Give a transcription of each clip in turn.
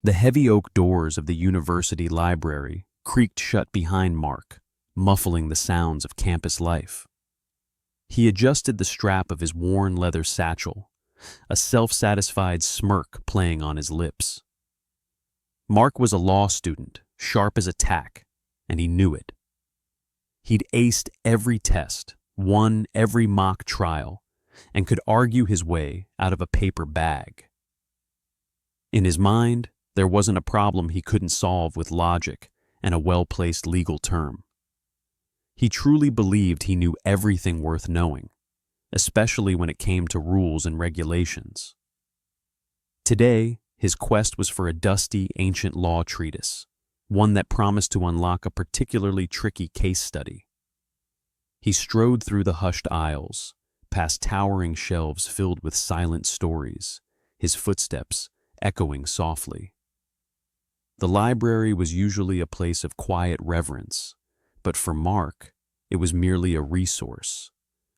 The heavy oak doors of the university library creaked shut behind Mark, muffling the sounds of campus life. He adjusted the strap of his worn leather satchel, a self-satisfied smirk playing on his lips. Mark was a law student, sharp as a tack, and he knew it. He'd aced every test, won every mock trial, and could argue his way out of a paper bag. In his mind, there wasn't a problem he couldn't solve with logic and a well-placed legal term. He truly believed he knew everything worth knowing, especially when it came to rules and regulations. Today, his quest was for a dusty, ancient law treatise, one that promised to unlock a particularly tricky case study. He strode through the hushed aisles, past towering shelves filled with silent stories, his footsteps echoing softly. The library was usually a place of quiet reverence, but for Mark, it was merely a resource,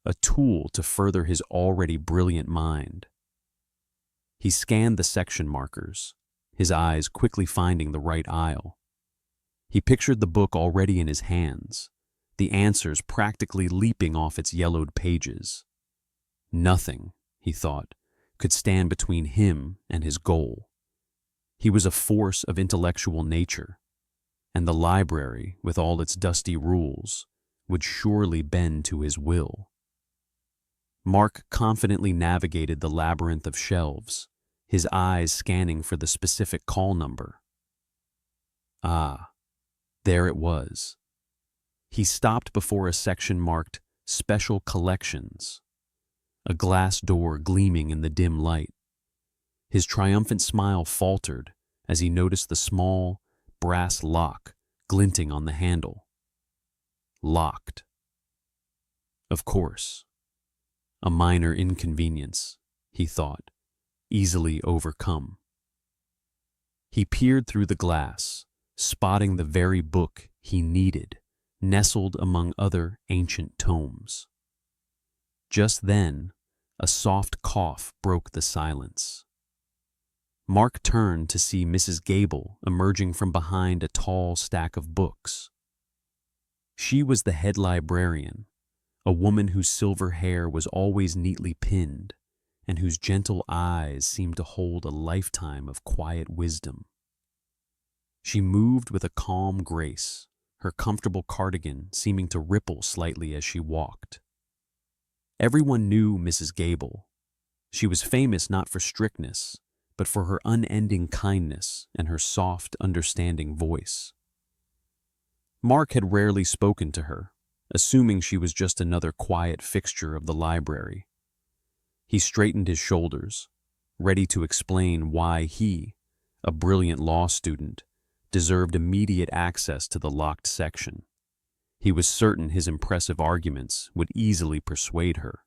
a tool to further his already brilliant mind. He scanned the section markers, his eyes quickly finding the right aisle. He pictured the book already in his hands, the answers practically leaping off its yellowed pages. Nothing, he thought, could stand between him and his goal. He was a force of intellectual nature, and the library, with all its dusty rules, would surely bend to his will. Mark confidently navigated the labyrinth of shelves, his eyes scanning for the specific call number. Ah, there it was. He stopped before a section marked Special Collections, a glass door gleaming in the dim light. His triumphant smile faltered as he noticed the small, brass lock glinting on the handle. Locked. Of course. A minor inconvenience, he thought, easily overcome. He peered through the glass, spotting the very book he needed, nestled among other ancient tomes. Just then, a soft cough broke the silence. Mark turned to see Mrs. Gable emerging from behind a tall stack of books. She was the head librarian, a woman whose silver hair was always neatly pinned and whose gentle eyes seemed to hold a lifetime of quiet wisdom. She moved with a calm grace, her comfortable cardigan seeming to ripple slightly as she walked. Everyone knew Mrs. Gable. She was famous not for strictness, but for her unending kindness and her soft, understanding voice. Mark had rarely spoken to her, assuming she was just another quiet fixture of the library. He straightened his shoulders, ready to explain why he, a brilliant law student, deserved immediate access to the locked section. He was certain his impressive arguments would easily persuade her.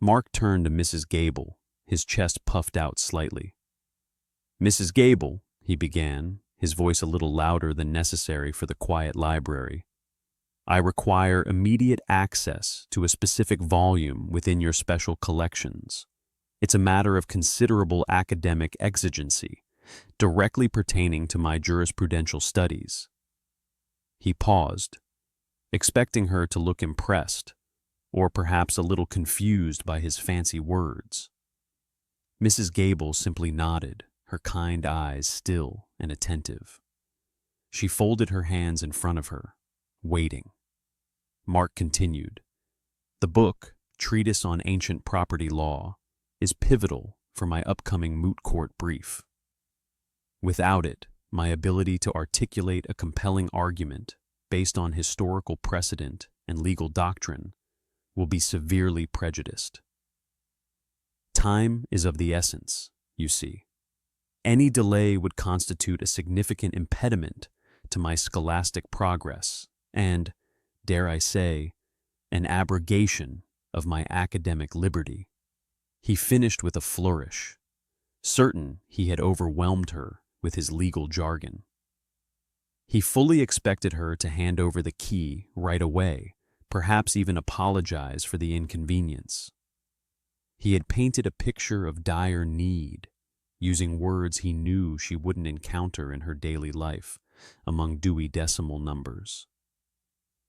Mark turned to Mrs. Gable, his chest puffed out slightly. "Mrs. Gable," he began, his voice a little louder than necessary for the quiet library, "I require immediate access to a specific volume within your special collections. It's a matter of considerable academic exigency, directly pertaining to my jurisprudential studies." He paused, expecting her to look impressed, or perhaps a little confused by his fancy words. Mrs. Gable simply nodded, her kind eyes still and attentive. She folded her hands in front of her, waiting. Mark continued, "The book, Treatise on Ancient Property Law, is pivotal for my upcoming moot court brief. Without it, my ability to articulate a compelling argument based on historical precedent and legal doctrine will be severely prejudiced. Time is of the essence, you see. Any delay would constitute a significant impediment to my scholastic progress and, dare I say, an abrogation of my academic liberty." He finished with a flourish, certain he had overwhelmed her with his legal jargon. He fully expected her to hand over the key right away, perhaps even apologize for the inconvenience. He had painted a picture of dire need, using words he knew she wouldn't encounter in her daily life among Dewey Decimal numbers.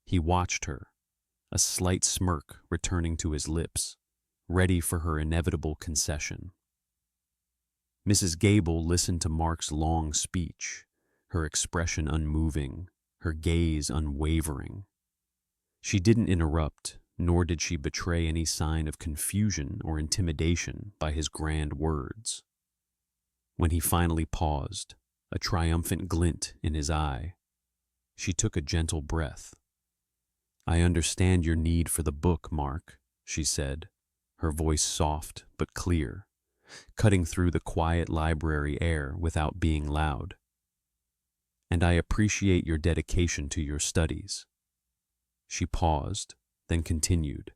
He watched her, a slight smirk returning to his lips, ready for her inevitable concession. Mrs. Gable listened to Mark's long speech, her expression unmoving, her gaze unwavering. She didn't interrupt, nor did she betray any sign of confusion or intimidation by his grand words. When he finally paused, a triumphant glint in his eye, she took a gentle breath. "I understand your need for the book, Mark," she said, her voice soft but clear, cutting through the quiet library air without being loud. "And I appreciate your dedication to your studies." She paused, then continued.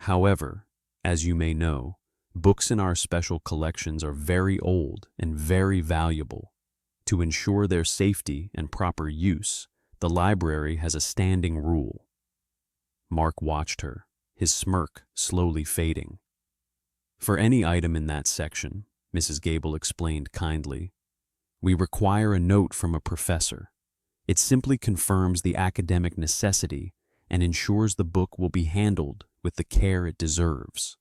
"However, as you may know, books in our special collections are very old and very valuable. To ensure their safety and proper use, the library has a standing rule." Mark watched her, his smirk slowly fading. "For any item in that section," Mrs. Gable explained kindly, "we require a note from a professor. It simply confirms the academic necessity and ensures the book will be handled with the care it deserves.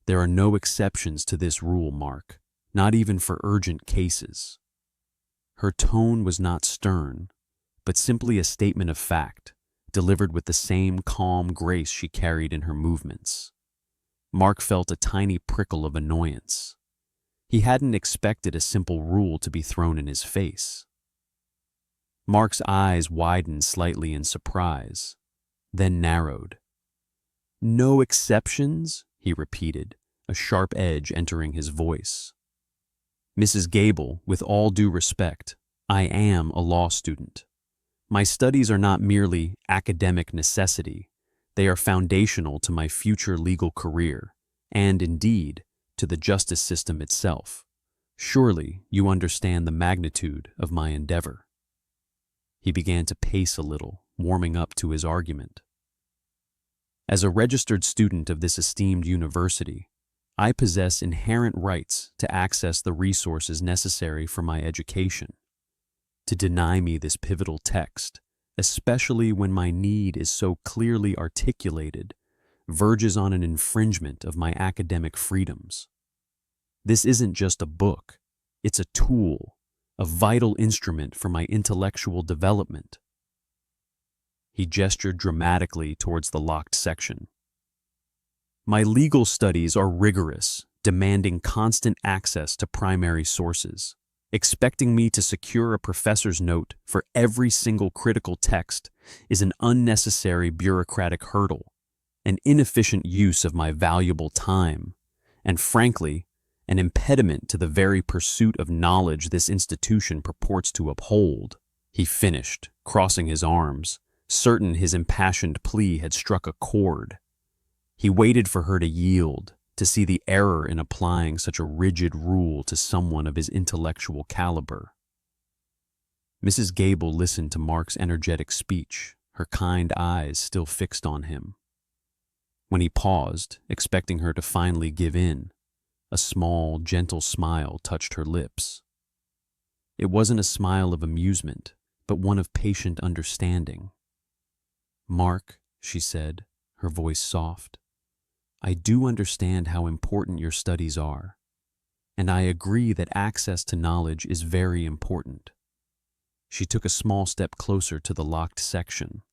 There are no exceptions to this rule, Mark, not even for urgent cases." Her tone was not stern, but simply a statement of fact, delivered with the same calm grace she carried in her movements. Mark felt a tiny prickle of annoyance. He hadn't expected a simple rule to be thrown in his face. Mark's eyes widened slightly in surprise, then narrowed. "No exceptions?" he repeated, a sharp edge entering his voice. "Mrs. Gable, with all due respect, I am a law student. My studies are not merely academic necessity. They are foundational to my future legal career, and indeed, to the justice system itself. Surely you understand the magnitude of my endeavor." He began to pace a little, warming up to his argument. "As a registered student of this esteemed university, I possess inherent rights to access the resources necessary for my education. To deny me this pivotal text, especially when my need is so clearly articulated, verges on an infringement of my academic freedoms. This isn't just a book, it's a tool, a vital instrument for my intellectual development." He gestured dramatically towards the locked section. "My legal studies are rigorous, demanding constant access to primary sources. Expecting me to secure a professor's note for every single critical text is an unnecessary bureaucratic hurdle, an inefficient use of my valuable time, and frankly, an impediment to the very pursuit of knowledge this institution purports to uphold," he finished, crossing his arms, certain his impassioned plea had struck a chord. He waited for her to yield, to see the error in applying such a rigid rule to someone of his intellectual caliber. Mrs. Gable listened to Mark's energetic speech, her kind eyes still fixed on him. When he paused, expecting her to finally give in, a small, gentle smile touched her lips. It wasn't a smile of amusement, but one of patient understanding. "Mark," she said, her voice soft, "I do understand how important your studies are, and I agree that access to knowledge is very important." She took a small step closer to the locked section.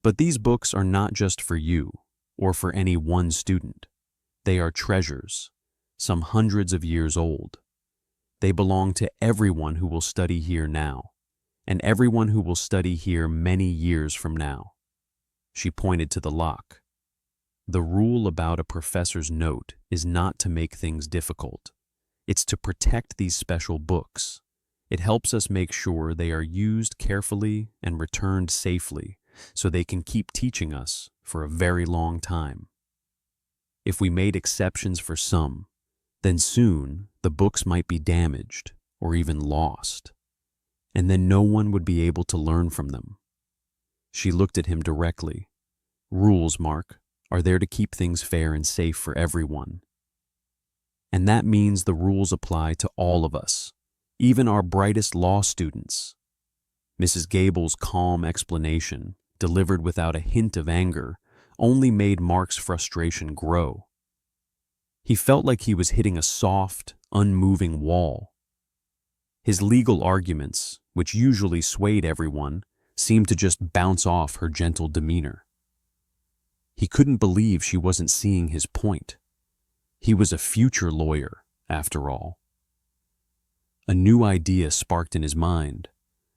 "But these books are not just for you, or for any one student. They are treasures, some hundreds of years old. They belong to everyone who will study here now, and everyone who will study here many years from now." She pointed to the lock. "The rule about a professor's note is not to make things difficult. It's to protect these special books. It helps us make sure they are used carefully and returned safely so they can keep teaching us for a very long time. If we made exceptions for some, then soon the books might be damaged or even lost, and then no one would be able to learn from them." She looked at him directly. "Rules, Mark, are there to keep things fair and safe for everyone. And that means the rules apply to all of us, even our brightest law students. Mrs. Gable's calm explanation, delivered without a hint of anger, only made Mark's frustration grow. He felt like he was hitting a soft, unmoving wall. His legal arguments, which usually swayed everyone, seemed to just bounce off her gentle demeanor. He couldn't believe she wasn't seeing his point. He was a future lawyer, after all. A new idea sparked in his mind,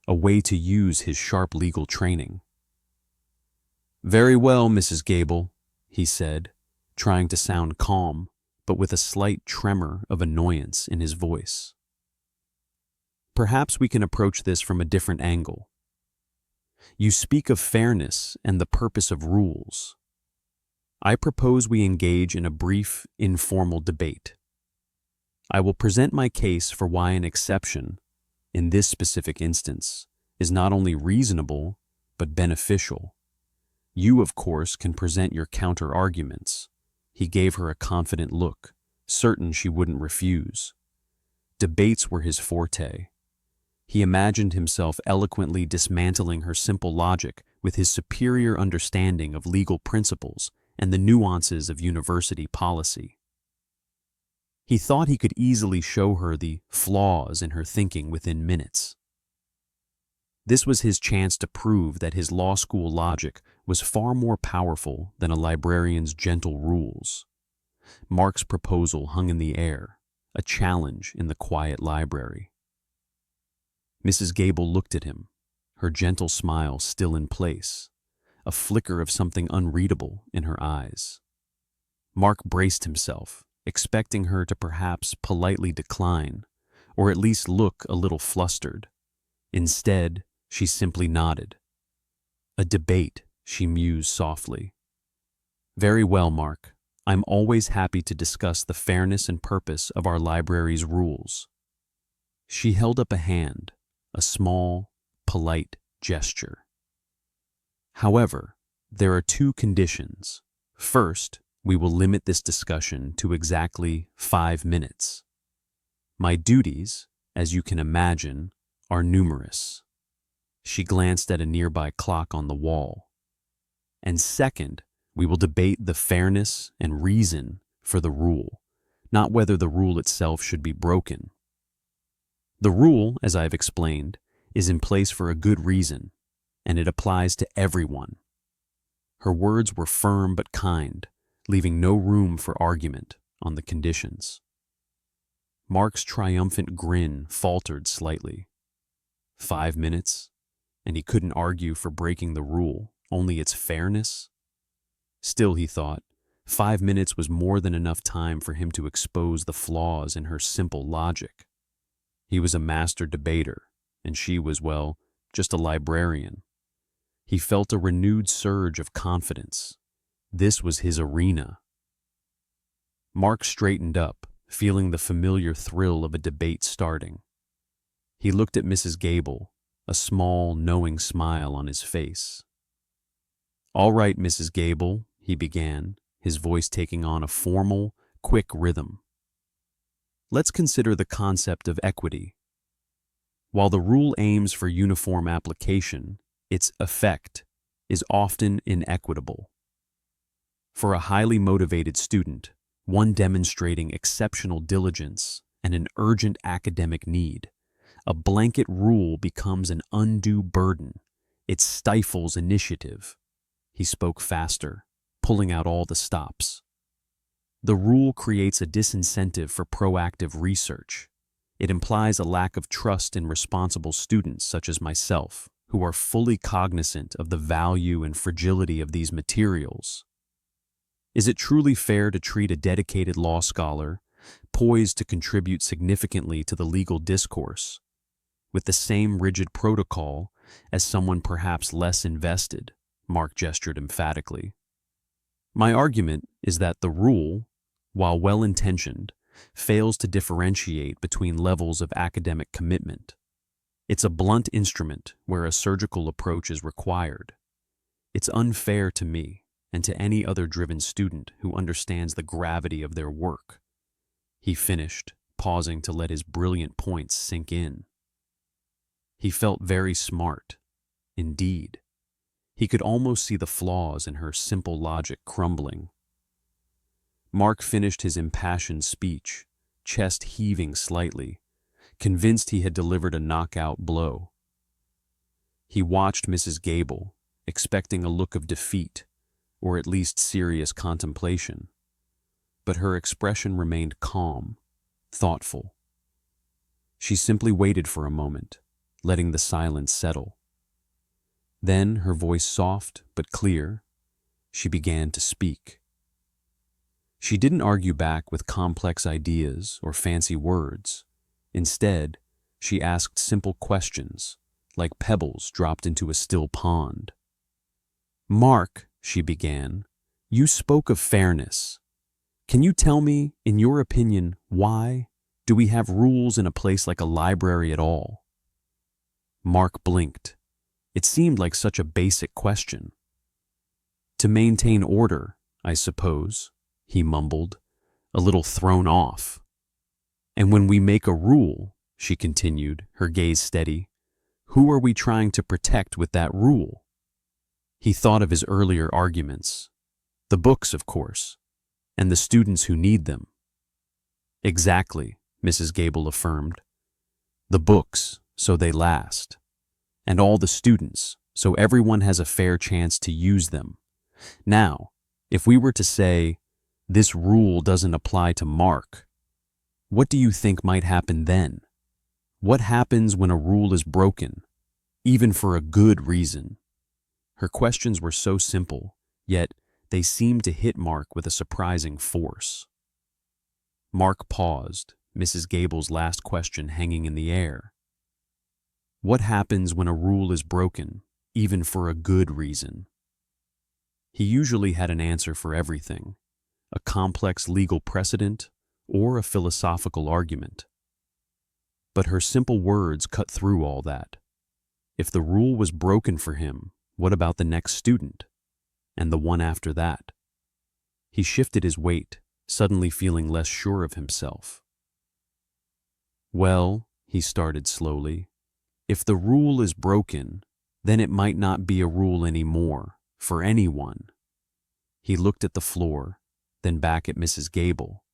a way to use his sharp legal training. "Very well, Mrs. Gable," he said, trying to sound calm, but with a slight tremor of annoyance in his voice. "Perhaps we can approach this from a different angle. You speak of fairness and the purpose of rules. I propose we engage in a brief, informal debate. I will present my case for why an exception, in this specific instance, is not only reasonable, but beneficial. You, of course, can present your counter-arguments." He gave her a confident look, certain she wouldn't refuse. Debates were his forte. He imagined himself eloquently dismantling her simple logic with his superior understanding of legal principles and the nuances of university policy. He thought he could easily show her the flaws in her thinking within minutes. This was his chance to prove that his law school logic was far more powerful than a librarian's gentle rules. Mark's proposal hung in the air, a challenge in the quiet library. Mrs. Gable looked at him, her gentle smile still in place, a flicker of something unreadable in her eyes. Mark braced himself, expecting her to perhaps politely decline, or at least look a little flustered. Instead, she simply nodded. "A debate," she mused softly. "Very well, Mark. I'm always happy to discuss the fairness and purpose of our library's rules." She held up a hand, a small, polite gesture. "However, there are two conditions. First, we will limit this discussion to exactly 5 minutes. My duties, as you can imagine, are numerous." She glanced at a nearby clock on the wall. "And second, we will debate the fairness and reason for the rule, not whether the rule itself should be broken. The rule, as I have explained, is in place for a good reason, and it applies to everyone." Her words were firm but kind, leaving no room for argument on the conditions. Mark's triumphant grin faltered slightly. 5 minutes, and he couldn't argue for breaking the rule, only its fairness? Still, he thought, 5 minutes was more than enough time for him to expose the flaws in her simple logic. He was a master debater, and she was, well, just a librarian. He felt a renewed surge of confidence. This was his arena. Mark straightened up, feeling the familiar thrill of a debate starting. He looked at Mrs. Gable, a small, knowing smile on his face. "All right, Mrs. Gable," he began, his voice taking on a formal, quick rhythm. "Let's consider the concept of equity. While the rule aims for uniform application, its effect is often inequitable. For a highly motivated student, one demonstrating exceptional diligence and an urgent academic need, a blanket rule becomes an undue burden. It stifles initiative." He spoke faster, pulling out all the stops. "The rule creates a disincentive for proactive research. It implies a lack of trust in responsible students such as myself, who are fully cognizant of the value and fragility of these materials. Is it truly fair to treat a dedicated law scholar, poised to contribute significantly to the legal discourse, with the same rigid protocol as someone perhaps less invested?" Mark gestured emphatically. "My argument is that the rule, while well-intentioned, fails to differentiate between levels of academic commitment. It's a blunt instrument where a surgical approach is required. It's unfair to me and to any other driven student who understands the gravity of their work. he finished, pausing to let his brilliant points sink in. He felt very smart, indeed. He could almost see the flaws in her simple logic crumbling. Mark finished his impassioned speech, chest heaving slightly, convinced he had delivered a knockout blow. He watched Mrs. Gable, expecting a look of defeat, or at least serious contemplation. But her expression remained calm, thoughtful. She simply waited for a moment, letting the silence settle. Then, her voice soft but clear, she began to speak. She didn't argue back with complex ideas or fancy words. Instead, she asked simple questions, like pebbles dropped into a still pond. "Mark," she began, "you spoke of fairness. Can you tell me, in your opinion, why do we have rules in a place like a library at all?" Mark blinked. It seemed like such a basic question. "To maintain order, I suppose," he mumbled, a little thrown off. "And when we make a rule," she continued, her gaze steady, "who are we trying to protect with that rule?" He thought of his earlier arguments. The books, of course, and the students who need them. "Exactly," Mrs. Gable affirmed. "The books, so they last. And all the students, so everyone has a fair chance to use them. Now, if we were to say, this rule doesn't apply to Mark, what do you think might happen then? What happens when a rule is broken, even for a good reason?" Her questions were so simple, yet they seemed to hit Mark with a surprising force. Mark paused, Mrs. Gable's last question hanging in the air. What happens when a rule is broken, even for a good reason? He usually had an answer for everything, a complex legal precedent or a philosophical argument. But her simple words cut through all that. If the rule was broken for him, what about the next student? And the one after that? He shifted his weight, suddenly feeling less sure of himself. "Well," he started slowly, "if the rule is broken, then it might not be a rule anymore, for anyone." He looked at the floor, then back at Mrs. Gable.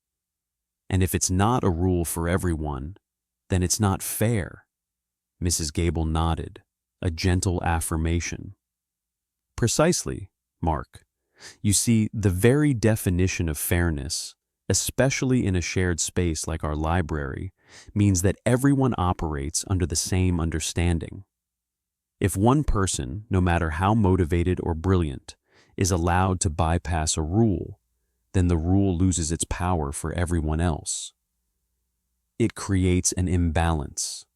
"And if it's not a rule for everyone, then it's not fair." Mrs. Gable nodded, a gentle affirmation. "Precisely, Mark. You see, the very definition of fairness, especially in a shared space like our library, means that everyone operates under the same understanding. If one person, no matter how motivated or brilliant, is allowed to bypass a rule, then the rule loses its power for everyone else. It creates an imbalance."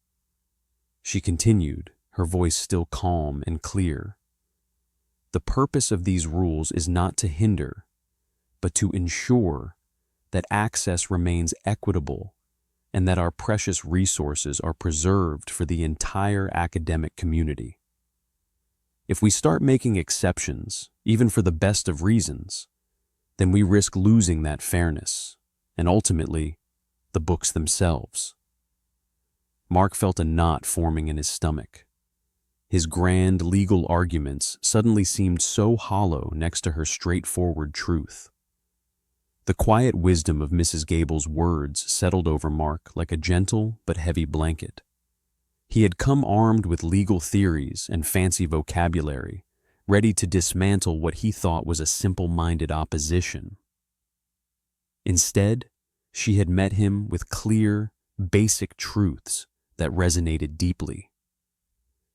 She continued, her voice still calm and clear. "The purpose of these rules is not to hinder, but to ensure that access remains equitable and that our precious resources are preserved for the entire academic community. If we start making exceptions, even for the best of reasons, then we risk losing that fairness, and ultimately, the books themselves." Mark felt a knot forming in his stomach. His grand legal arguments suddenly seemed so hollow next to her straightforward truth. The quiet wisdom of Mrs. Gable's words settled over Mark like a gentle but heavy blanket. He had come armed with legal theories and fancy vocabulary, ready to dismantle what he thought was a simple-minded opposition. Instead, she had met him with clear, basic truths that resonated deeply.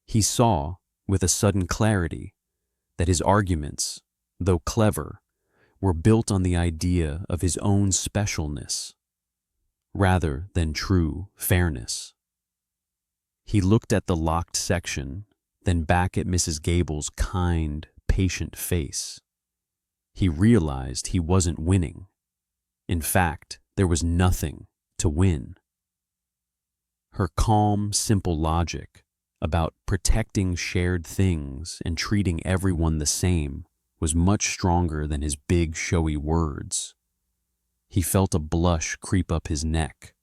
He saw, with a sudden clarity, that his arguments, though clever, were built on the idea of his own specialness, rather than true fairness. He looked at the locked section, then back at Mrs. Gable's kind, patient face. He realized he wasn't winning. In fact, there was nothing to win. Her calm, simple logic about protecting shared things and treating everyone the same was much stronger than his big, showy words. He felt a blush creep up his neck.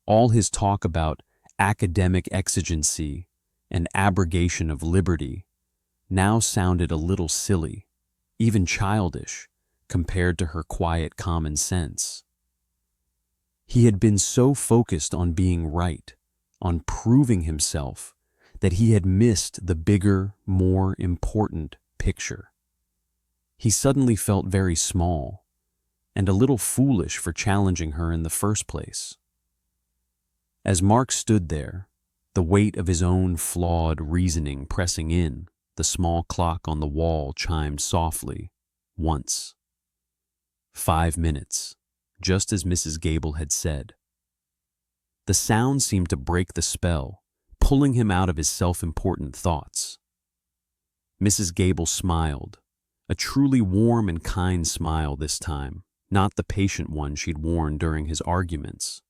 All his talk about academic exigency and abrogation of liberty now sounded a little silly, even childish, compared to her quiet common sense. He had been so focused on being right, on proving himself, that he had missed the bigger, more important picture. He suddenly felt very small, and a little foolish for challenging her in the first place. As Mark stood there, the weight of his own flawed reasoning pressing in, the small clock on the wall chimed softly, once. 5 minutes, just as Mrs. Gable had said. The sound seemed to break the spell, pulling him out of his self-important thoughts. Mrs. Gable smiled, a truly warm and kind smile this time, not the patient one she'd worn during his arguments.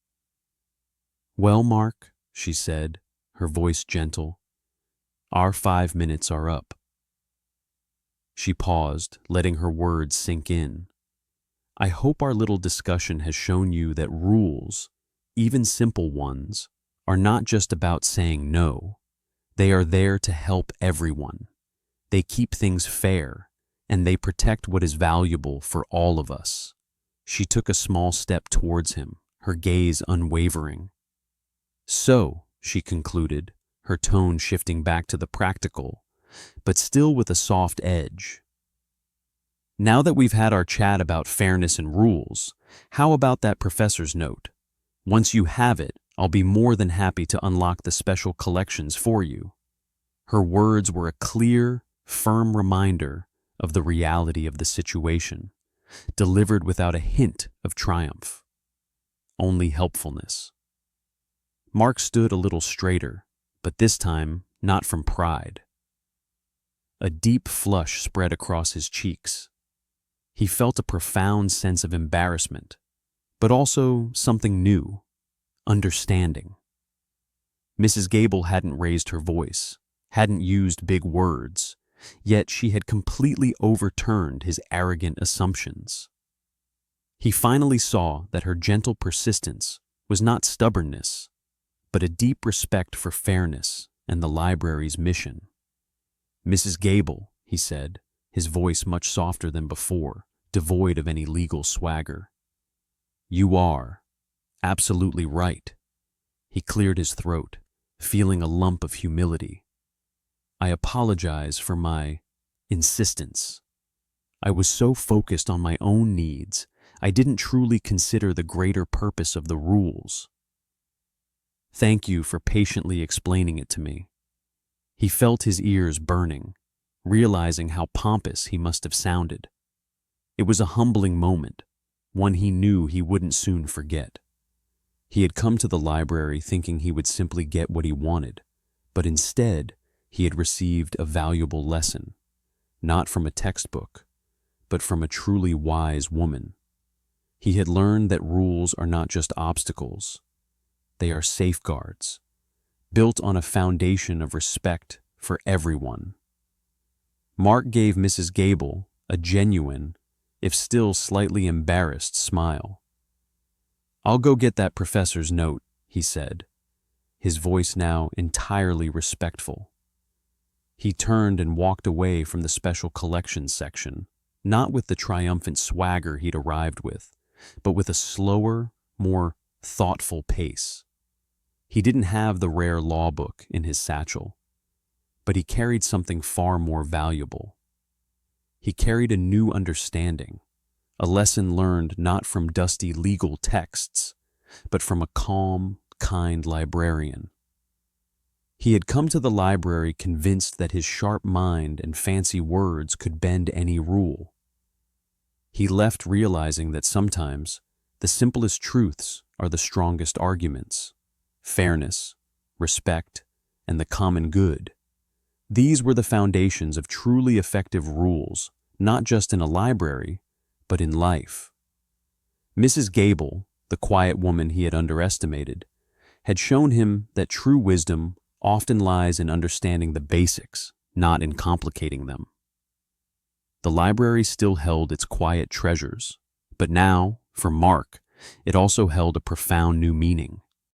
"Well, Mark," she said, her voice gentle, "our 5 minutes are up." She paused, letting her words sink in. "I hope our little discussion has shown you that rules, even simple ones, are not just about saying no. They are there to help everyone. They keep things fair, and they protect what is valuable for all of us." She took a small step towards him, her gaze unwavering. "So," she concluded, her tone shifting back to the practical, but still with a soft edge. "Now that we've had our chat about fairness and rules, how about that professor's note? Once you have it, I'll be more than happy to unlock the special collections for you." Her words were a clear, firm reminder of the reality of the situation, delivered without a hint of triumph, only helpfulness. Mark stood a little straighter, but this time not from pride. A deep flush spread across his cheeks. He felt a profound sense of embarrassment, but also something new, understanding. Mrs. Gable hadn't raised her voice, hadn't used big words, yet she had completely overturned his arrogant assumptions. He finally saw that her gentle persistence was not stubbornness, but a deep respect for fairness and the library's mission. "Mrs. Gable," he said, his voice much softer than before, devoid of any legal swagger, "you are absolutely right." He cleared his throat, feeling a lump of humility. "I apologize for my insistence. I was so focused on my own needs, I didn't truly consider the greater purpose of the rules. Thank you for patiently explaining it to me." He felt his ears burning, realizing how pompous he must have sounded. It was a humbling moment, one he knew he wouldn't soon forget. He had come to the library thinking he would simply get what he wanted, but instead he had received a valuable lesson, not from a textbook, but from a truly wise woman. He had learned that rules are not just obstacles. They are safeguards, built on a foundation of respect for everyone. Mark gave Mrs. Gable a genuine, if still slightly embarrassed, smile. "I'll go get that professor's note," he said, his voice now entirely respectful. He turned and walked away from the special collections section, not with the triumphant swagger he'd arrived with, but with a slower, more thoughtful pace. He didn't have the rare law book in his satchel, but he carried something far more valuable. He carried a new understanding, a lesson learned not from dusty legal texts, but from a calm, kind librarian. He had come to the library convinced that his sharp mind and fancy words could bend any rule. He left realizing that sometimes the simplest truths are the strongest arguments. Fairness, respect, and the common good. These were the foundations of truly effective rules, not just in a library, but in life. Mrs. Gable, the quiet woman he had underestimated, had shown him that true wisdom often lies in understanding the basics, not in complicating them. The library still held its quiet treasures, but now, For Mark, it also held a profound new meaning.